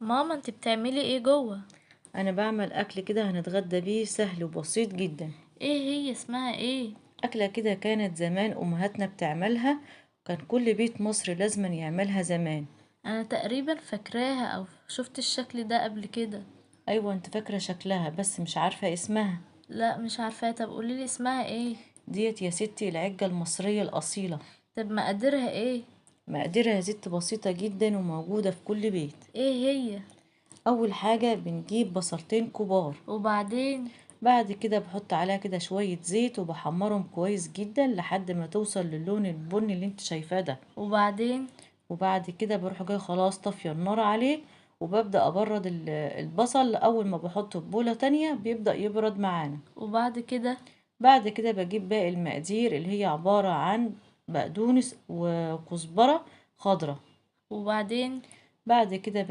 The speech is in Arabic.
ماما انت بتعملي ايه جوه؟ انا بعمل اكل كده هنتغدى بيه سهل وبسيط جدا. ايه هي اسمها ايه؟ اكلة كده كانت زمان امهاتنا بتعملها، كان كل بيت مصري لازم يعملها زمان. انا تقريبا فاكراها او شفت الشكل ده قبل كده. ايوه انت فاكرة شكلها بس مش عارفة اسمها. لا مش عارفاها، طب قوليلي اسمها ايه؟ ديت يا ستي العجة المصرية الاصيلة. طب مقاديرها ايه؟ مقاديرها يا ست بسيطة جدا وموجودة في كل بيت. ايه هي؟ اول حاجة بنجيب بصلتين كبار. وبعدين؟ بعد كده بحط عليها كده شوية زيت وبحمرهم كويس جدا لحد ما توصل للون البني اللي انت شايفاه ده. وبعدين؟ وبعد كده بروح جاي خلاص طافية النار عليه، وببدأ أبرد البصل. أول ما بحطه في بولة تانية بيبدأ يبرد معانا. وبعد كده؟ بعد كده بجيب باقي المقادير اللي هي عبارة عن بقدونس وكزبرة خضرة. وبعدين؟ بعد كده